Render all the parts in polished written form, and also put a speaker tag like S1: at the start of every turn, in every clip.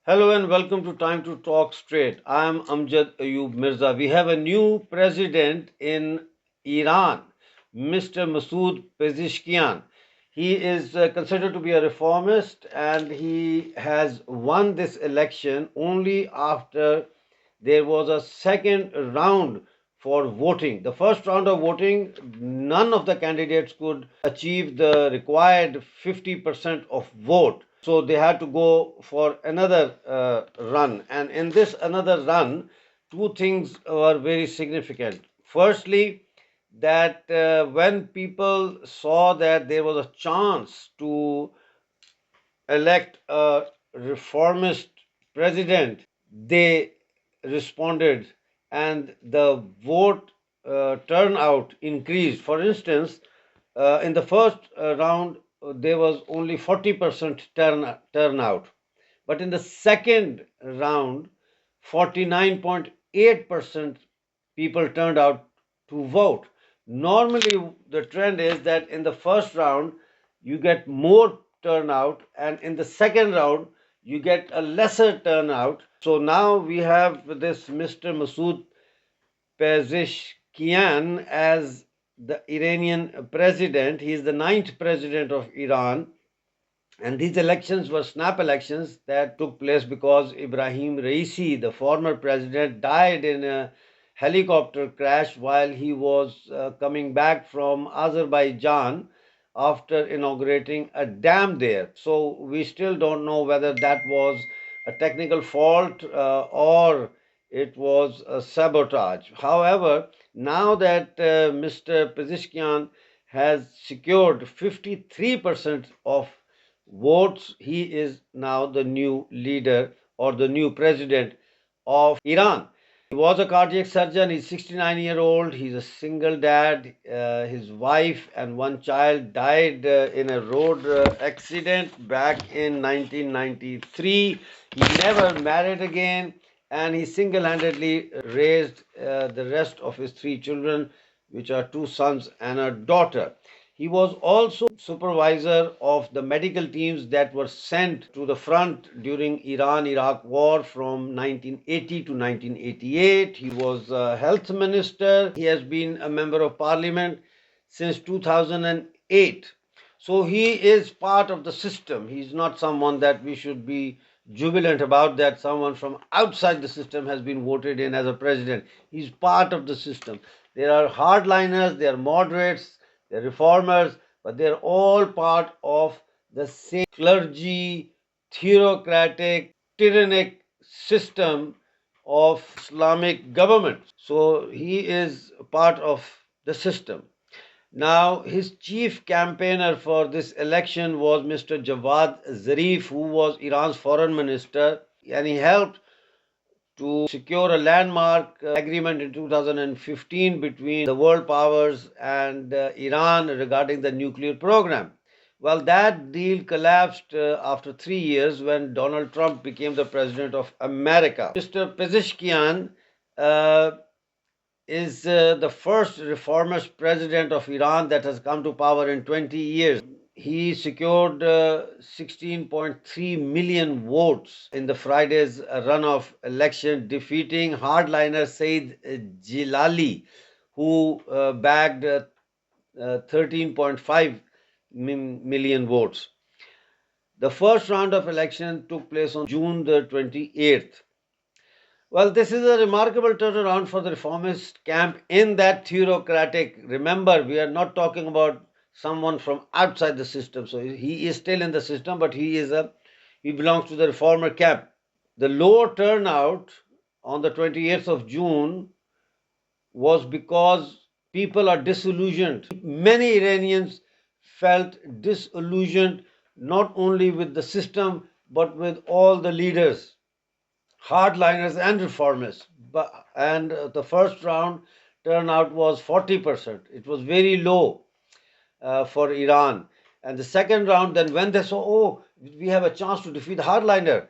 S1: Hello and welcome to Time to Talk Straight. I am Amjad Ayub Mirza. We have a new president in Iran, Mr. Masoud Pezeshkian. He is considered to be a reformist and he has won this election only after there was a second round for voting. The first round of voting, none of the candidates could achieve the required 50% of vote. So they had to go for another run. And in this another run, two things were very significant. Firstly, that when people saw that there was a chance to elect a reformist president, they responded and the vote turnout increased. For instance, in the first round, there was only 40% turnout. But in the second round, 49.8% people turned out to vote. Normally, the trend is that in the first round, you get more turnout, and in the second round, you get a lesser turnout. So now we have this Mr. Masoud Pezeshkian as the Iranian president. He is the ninth president of Iran. And these elections were snap elections that took place because Ibrahim Raisi, the former president, died in a helicopter crash while he was coming back from Azerbaijan after inaugurating a dam there. So we still don't know whether that was a technical fault or it was a sabotage. However, now that Mr. Pezeshkian has secured 53% of votes, he is now the new leader or the new president of Iran. He was a cardiac surgeon. He's 69-year-old. He's a single dad. His wife and one child died in a road accident back in 1993. He never married again, and he single-handedly raised the rest of his three children, which are two sons and a daughter. He was also supervisor of the medical teams that were sent to the front during Iran-Iraq war from 1980 to 1988. He was a health minister. He has been a member of parliament since 2008. So he is part of the system. He's not someone that we should be jubilant about, that someone from outside the system has been voted in as a president. He's part of the system. There are hardliners, there are moderates, they're reformers, but they're all part of the same clergy, theocratic, tyrannic system of Islamic government. So he is part of the system. Now, his chief campaigner for this election was Mr. Javad Zarif, who was Iran's foreign minister, and he helped to secure a landmark agreement in 2015 between the world powers and Iran regarding the nuclear program. Well, that deal collapsed after 3 years when Donald Trump became the president of America. Mr. Pezeshkian uh, is the first reformist president of Iran that has come to power in 20 years. He secured 16.3 million votes in the Friday's runoff election, defeating hardliner Said Jilali, who bagged 13.5 million votes. The first round of election took place on June the 28th. Well, this is a remarkable turnaround for the reformist camp in that theocratic. Remember, we are not talking about someone from outside the system. So he is still in the system, but he belongs to the reformer camp. The low turnout on the 28th of June was because people are disillusioned. Many Iranians felt disillusioned not only with the system but with all the leaders, hardliners and reformists. And the first round turnout was 40%. It was very low for Iran. And the second round, then when they saw, oh, we have a chance to defeat the hardliner,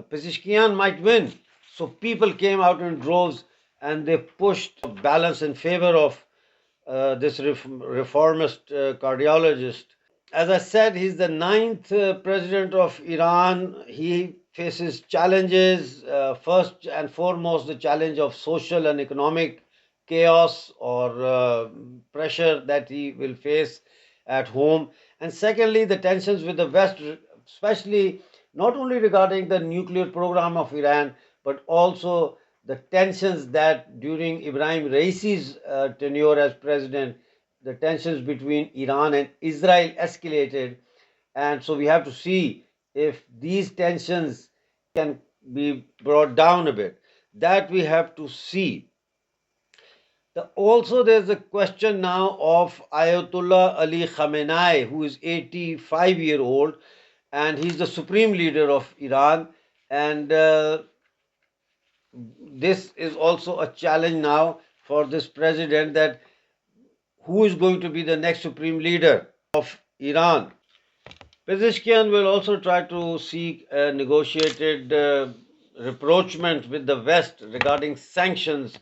S1: Pezeshkian might win. So people came out in droves and they pushed balance in favor of this reformist cardiologist. As I said, he's the ninth president of Iran. He faces challenges. First and foremost, the challenge of social and economic chaos or pressure that he will face at home. And secondly, the tensions with the West, especially not only regarding the nuclear program of Iran, but also the tensions that during Ibrahim Raisi's tenure as president, the tensions between Iran and Israel escalated. And so we have to see if these tensions can be brought down a bit. That we have to see. Also, there's a question now of Ayatollah Ali Khamenei, who is 85-year-old, and he's the supreme leader of Iran. And this is also a challenge now for this president, that who is going to be the next supreme leader of Iran. Pezeshkian will also try to seek a negotiated rapprochement with the West regarding sanctions,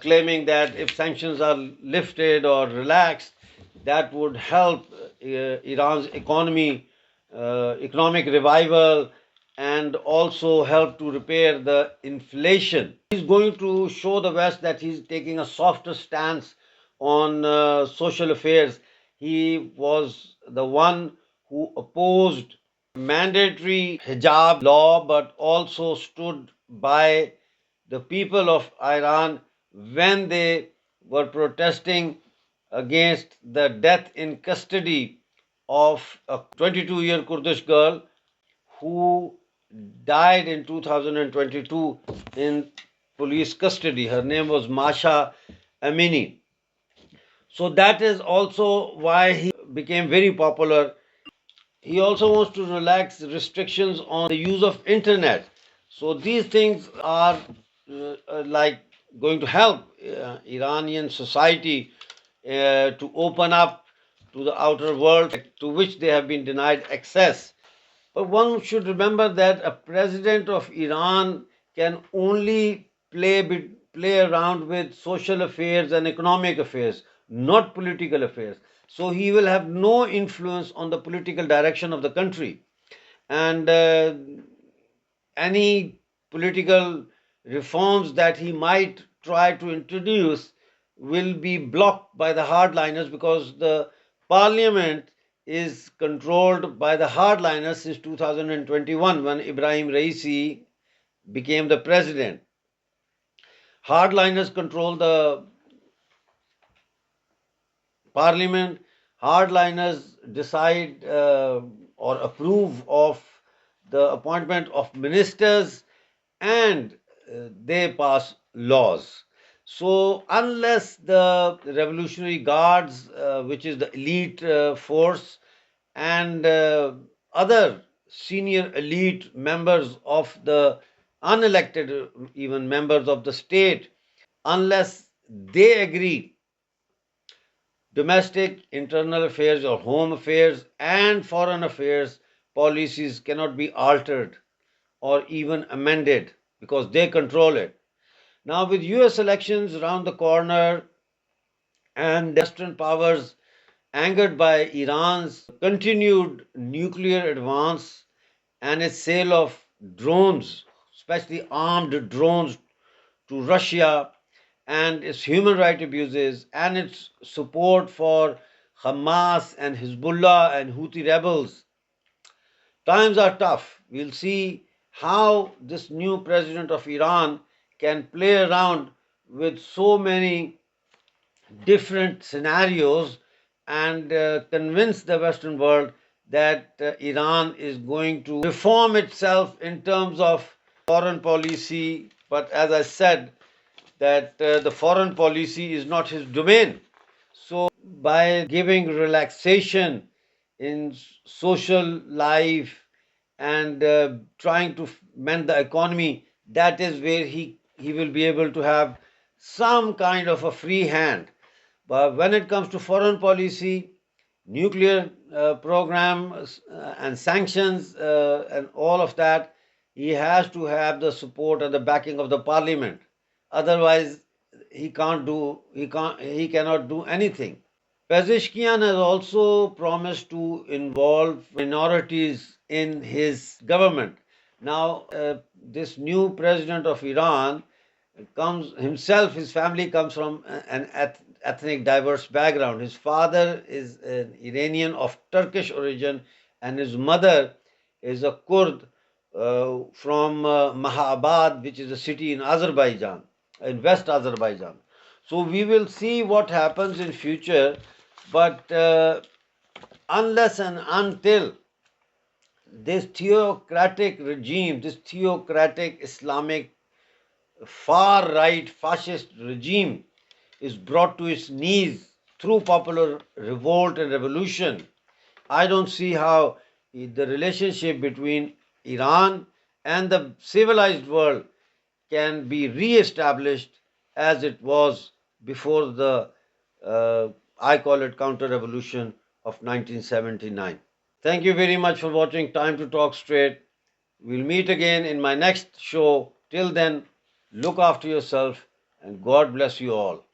S1: claiming that if sanctions are lifted or relaxed, that would help Iran's economic revival, and also help to repair the inflation. He's going to show the West that he's taking a softer stance on social affairs. He was the one who opposed mandatory hijab law, but also stood by the people of Iran when they were protesting against the death in custody of a 22-year Kurdish girl who died in 2022 in police custody. Her name was Masha Amini. So that is also why he became very popular. He also wants to relax restrictions on the use of internet. So these things are like going to help Iranian society to open up to the outer world, to which they have been denied access. But one should remember that a president of Iran can only play around with social affairs and economic affairs, not political affairs. So he will have no influence on the political direction of the country. And any political reforms that he might try to introduce will be blocked by the hardliners, because the parliament is controlled by the hardliners since 2021, when Ibrahim Raisi became the president. Hardliners control the parliament. Hardliners decide or approve of the appointment of ministers, and they pass laws. So, unless the Revolutionary Guards, which is the elite force, and other senior elite members of the unelected, even members of the state, unless they agree, domestic, internal affairs, or home affairs, and foreign affairs policies cannot be altered or even amended, because they control it. Now, with US elections around the corner and Western powers angered by Iran's continued nuclear advance and its sale of drones, especially armed drones, to Russia, and its human rights abuses and its support for Hamas and Hezbollah and Houthi rebels, times are tough. We'll see how this new president of Iran can play around with so many different scenarios and convince the Western world that Iran is going to reform itself in terms of foreign policy. But as I said, that the foreign policy is not his domain. So, by giving relaxation in social life and trying to mend the economy, that is where he will be able to have some kind of a free hand. But when it comes to foreign policy, nuclear programs and sanctions and all of that, he has to have the support and the backing of the parliament. Otherwise, he cannot do anything. Pezeshkian has also promised to involve minorities in his government. Now, this new president of Iran comes himself, his family comes from an ethnic diverse background. His father is an Iranian of Turkish origin, and his mother is a Kurd from Mahabad, which is a city in Azerbaijan, in West Azerbaijan. So we will see what happens in future, but unless and until this theocratic regime, this theocratic Islamic far right fascist regime is brought to its knees through popular revolt and revolution, I don't see how the relationship between Iran and the civilized world can be re-established as it was before the, I call it, counter revolution of 1979. Thank you very much for watching Time to Talk Straight. We'll meet again in my next show. Till then, look after yourself and God bless you all.